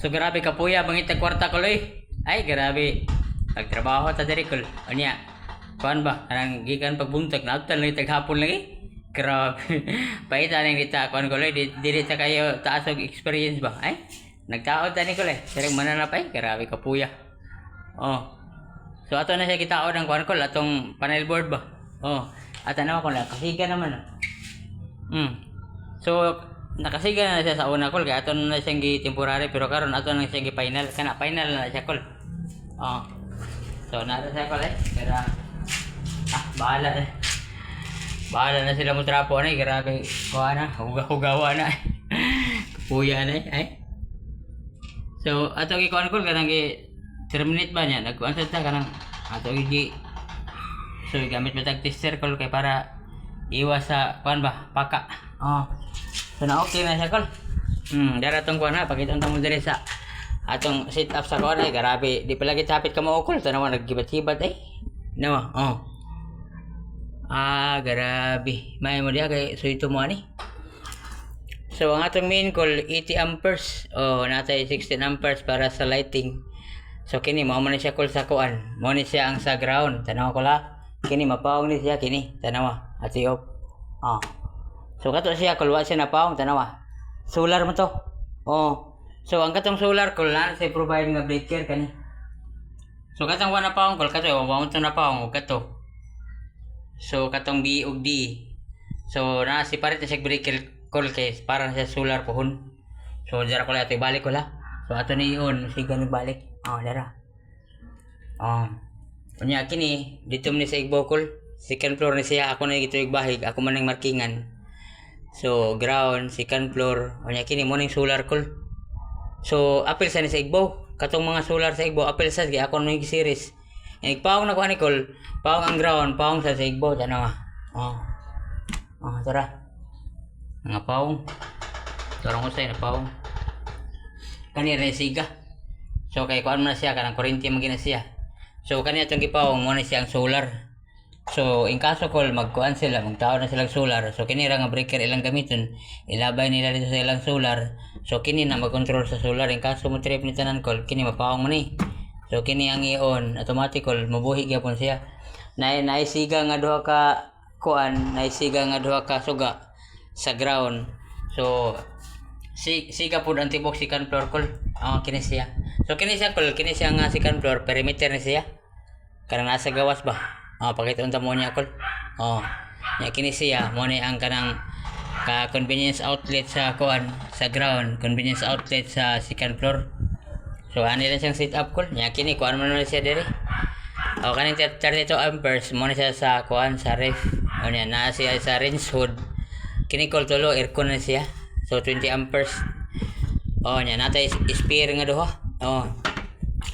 So grabe kapuya bangit kwarta ko loy. Ay grabe. Nagtrabaho ta diri kol. Unya. Kuan ba? Kanang gikan pagbuntag na utan lang taghapon lagi. Grabe. Paita nang dita kuan ko loy dili ta kayo taas og experience ba? Ay. Nagtaod ta ni ko loy. Sareng mananapay. Grabe kapuya. Oh. So ato na siya kitaod ang kuan ko atong panel board ba. Oh. At ano ko na kasiga naman. So nakasiga na siya sa una call kaya ato na siyang gi-temporary pero karon ato na siyang gi-final kana final na siya call. Oh. So nara siya call pero bahala eh. Bahala na sila mo trapo na grabe kuha na hugawa na. Kuya na ay. So ato gi-kuan call kanang gi-terminate ba niya nagkuan sa ta kanang ato gi so gamit mo tag tester call kay para iwas sa kuan ba paka. Oh. So na okay na siya kol. Dara tong kuan na pakita mo dire sa atong sit up sa kuan ay grabe di pala gitapit ka mo ukol tanawa naggibat-hibat ay. Nawa. Oh. Grabe. May mo diha kay so ito mo ani. So ang atong main call 80 amperes. Oh, natay 16 amperes para sa lighting. So kini mao man siya call sa kuan. Mao ni siya ang sa ground. Tanawa ko la. Kini mapawong ni siya kini. Tanawa. Ati op. Oh. So kato siya kulwa siya na paong tanawa. Solar mo to. Oh. So ang katong solar kul na siya provide nga breaker kani. So katong na paong kul kato wa mo to na paong ug kato. So katong B ug D. So na si parit siya breaker kul kay para sa solar pohon. So dira ko la ito balik ko la. So ato ni iyon siga ni balik. Oh dara. Oh. Unya kini dito ni sa igbo kul. Second floor ni siya ako na gito bahig ako man ang markingan. So ground, second floor, unya kini mo ning solar call. So apil sa ni sa Igbo, katong mga solar sa Igbo apil sa ako ning series. Paong na ko ani call, paong ang ground, paong sa Igbo tanawa. Oh. Oh, tara. Nga paong. Tarong ko sa na paong. Kani ra siga. So kay kuan man siya kanang kuryente man gina siya. So kani atong gipaong mo na siya ang solar. So in kaso call magkuan sila magtao na silang solar. So kini ra nga breaker ilang gamiton ilabay nila dito sa ilang solar. So kini na mag-control sa solar in kaso mo trip ni tanan call kini mapaong man ni. So kini ang i-on automatic call mabuhi gyapon siya. Naisiga nga duha ka kuan, naisiga nga duha ka suga sa ground. So siga pud ang tibok second floor call. Kini siya. So kini siya call kini siya nga second floor perimeter ni siya. Karang nasa gawas ba? Pakita unta mo niya call. Nya kini siya mo ni ang kanang ka convenience outlet sa kuan sa ground, convenience outlet sa second floor. So ani lang siyang set up call. Nya kini kuan man siya diri. Kaning 32 amperes mo ni siya sa kuan sa ref. Nya na siya sa range hood. Kini call tulo aircon na siya. So 20 amperes. Nya natay spare nga duha.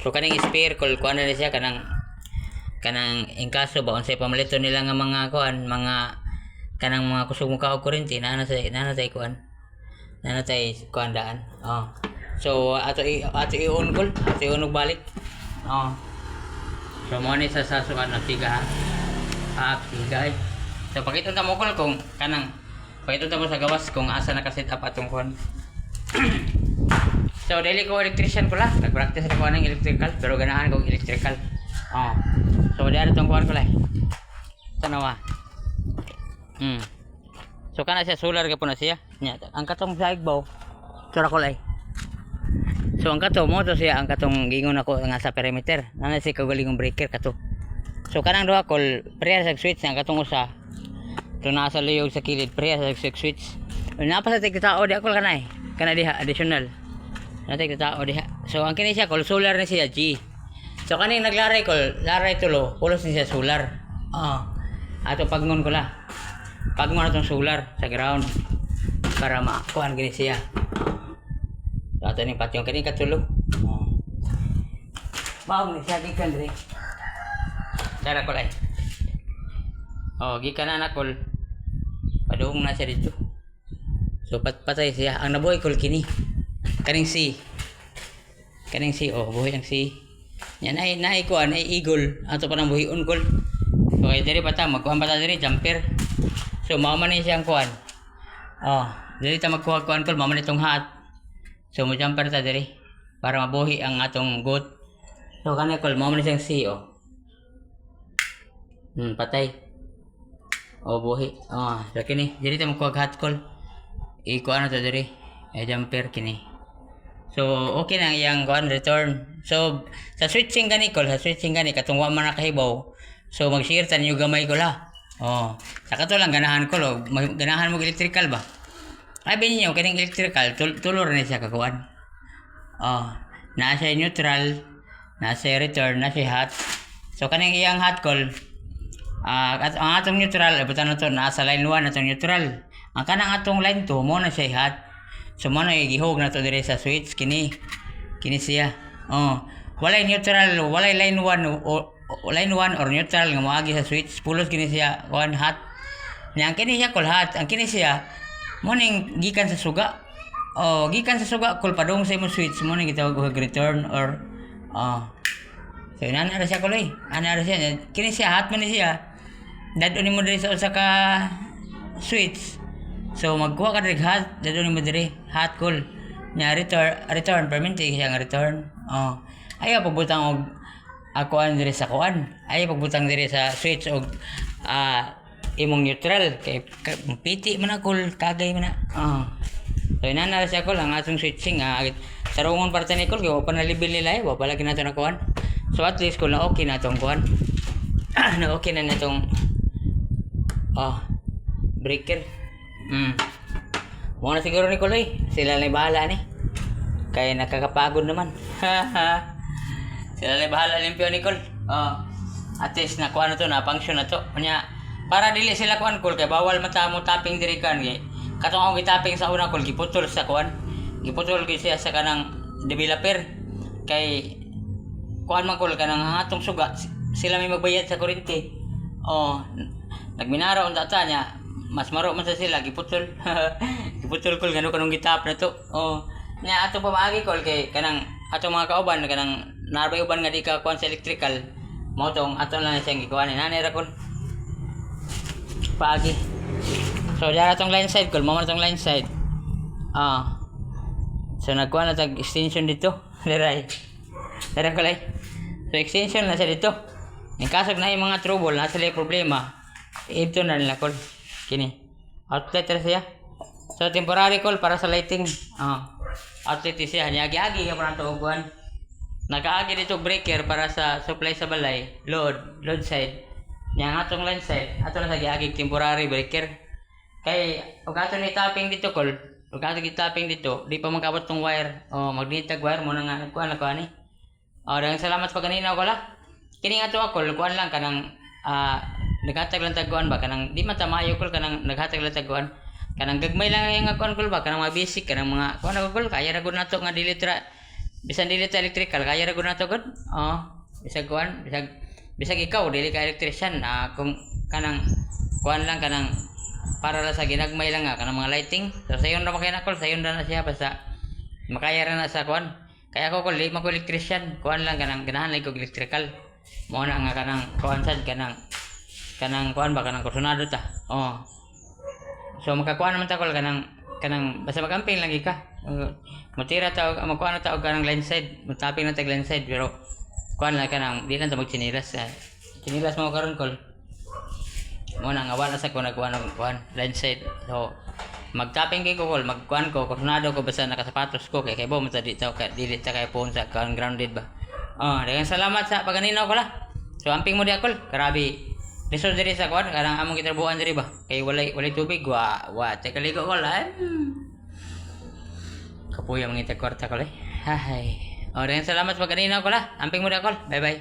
So kaning spare call kuan na siya kanang in kaso ba unsay pamalito nila nga mga kuan mga kanang mga kusog mo kaog kuryente na tay kuan daan. So ato i-on call ato i-on og balik. So mo ni sa sukan na tiga tiga so pakita ta mo call kung kanang pakita ta mo sa gawas kung asa naka-set up atong kuan. So daily ko electrician ko la nag-practice ako ng electrical pero ganahan kong electrical. So diyan itong kuwan ko lang. Tanawa. So kana siya solar gapon na siya. Nya ang katong sa igbaw. Tura ko lang. So ang kato mo to siya ang katong gingon ako nga sa perimeter. Nana si kagalingong breaker kato. So kanang duha kol pareha sa switch ang katong usa. So nasa liyog sa kilid pareha sa switch. Napa sa tigtao di ako kanay. Kana diha additional. Natay tao diha. So ang kini siya kol solar ni siya G. So kaning naglaray ko, laray tulo, pulos ni siya solar. Ato pagnon ko la. Pagnon atong solar sa ground para makuan gini siya. So ato ni patyong kini katulo. Baog ni siya gikan diri. Dara ko lay. Gikan na kol. Padung na siya dito. So patay siya. Ang nabuhay kol kini. Kaning C. Buhay ang C. Yan ay kuan ay eagle ato pa nang buhion kol. Okay diri pata magkuan pata diri jumper. So mao man ni siyang kuan. Dili ta magkuha kuan kol mao man itong hat. So mo jumper ta diri. para mabuhi ang atong goat. So kanay kol mao man siyang C oh. Patay. O buhi. So kini diri ta magkuha hot call. Iko ano to diri. Jumper kini. So okay na iyang kuan return. So sa switching gani kol, sa switching gani katong wa man nakahibaw. So mag-share tan yung gamay ko la. Sa kato lang ganahan ko lo, ganahan mo electrical ba? Ay binyo kining electrical tulor na siya kakuan. Nasa neutral, nasa return, nasa hot. So kaning iyang hot call, ang atong neutral, ibutan na to, nasa line 1 atong neutral. Ang kanang atong line 2, mo na siya hot. So mo na gihog na to dire sa switch, kini siya. Walay neutral, walay line 1 o line 1 or neutral nga moagi sa switch, pulos kini siya, kuan hot. Yang kini siya call hot, ang kini siya, mo ning gikan sa suga. Gikan sa suga kul padung sa imong switch mo ning gitawag og return or so ana ra siya kuloy. Ana ra siya. Kini siya hot man ni siya. Dadon nimo diri sa usa ka switch. So magkuha ka diri hot, dadon nimo diri hot cool. Nya return permanente siya nga return. Ayaw pagbutang og akuan diri sa kuan. Ayaw pagbutang diri sa switch og imong neutral kay piti man ako kagay man na. So inana siya ko lang atong switching sarungon parte ni ko wa pa na level nila wa pala ginato na kuan. So at least ko na okay na tong kuan. Na okay na natong breaker. Mo na siguro ni Kuloy. Sila na bahala ni. Kaya nakakapagod naman. Sila na bahala limpyo ni Kol. At least na kuan na to na function na to. Kanya para dili sila kuan Kol kay bawal mata mo tapping diri kan kay katong ako gitapping sa una Kol giputol sa kuan. Giputol gyud siya sa kanang developer kay kuan man Kol kanang atong suga sila may magbayad sa kuryente. Nagminara unta ta nya mas maro man sa sila giputol. Giputol Kol ngano kanong gitap na to. Nya ato pamaagi Kol kay kanang atong mga kauban kanang narbay uban nga di ka kuan sa electrical mao tong ato lang siyang gikuan nanay ra Kol. Paagi. So dara tong line side Kol, mo man tong line side. So nagkuha na tag extension dito. Dara Kol ay. So extension na siya dito. Yung kasag na yung mga trouble, na sila yung problema, ito na nila Kol. Kini. Outlet na siya. So temporary Kol para sa lighting. Outlet siya. Agi-agi ka parang tuguan. Nag-aagi dito breaker para sa supply sa balay. Load side. Yang atong line side. Ato na sa agi temporary breaker. Kay, huwag ato ni tapping dito Kol. Huwag ato ni tapping dito. Di pa magkabot tong wire. Magnetag wire mo na nga. Nagkuhan na kuhan eh. Dagang salamat pa kanina ko la. Kini nga to ako, kuan lang kanang naghatag lang taguan ba kanang di matamayo kol kanang naghatag lang taguan. Kanang gagmay lang yung kuan kol ba kanang mga basic kanang mga kuan ako kol kaya ra gud nato nga dili tra bisan dili ta electrical kaya ra gud nato gud. Bisag kuan, bisag ikaw dili ka electrician kung kanang kuan lang kanang para ra sa ginagmay lang kanang mga lighting. So sayon ra makaya na kol, sayon ra na siya basta makaya ra na sa kuan. Kaya ako kol, di man ko electrician, kuan lang kanang ganahan lang ko electrical. Mo na nga kanang kuan sad kanang kuan ba kanang kursunado ta. So makakuan naman ta kol kanang basta magamping lagi ka. Matira ta magkuan na ta og kanang line side, mataping na tag line side pero kuan lang kanang di lang ta magchinilas. Chinilas mo karon kol. Mo na nga wala sa ko nagkuan og kuan line side. So magtapping kay ko kol, magkuan ko kursunado ko basta nakasapatos ko kay bo mo ta dili ta kay phone sa grounded ba. Daghang salamat sa paganinaw ko la. So amping mo di akol, grabe. Resort diri sa kuan, karang among gitrabuhan diri ba. Kay walay tubig, tay kaligo ko la. Kapuya mangita kwarta ko lay. Hay. Daghang salamat sa paganinaw ko la. Amping mo di akol. Bye bye.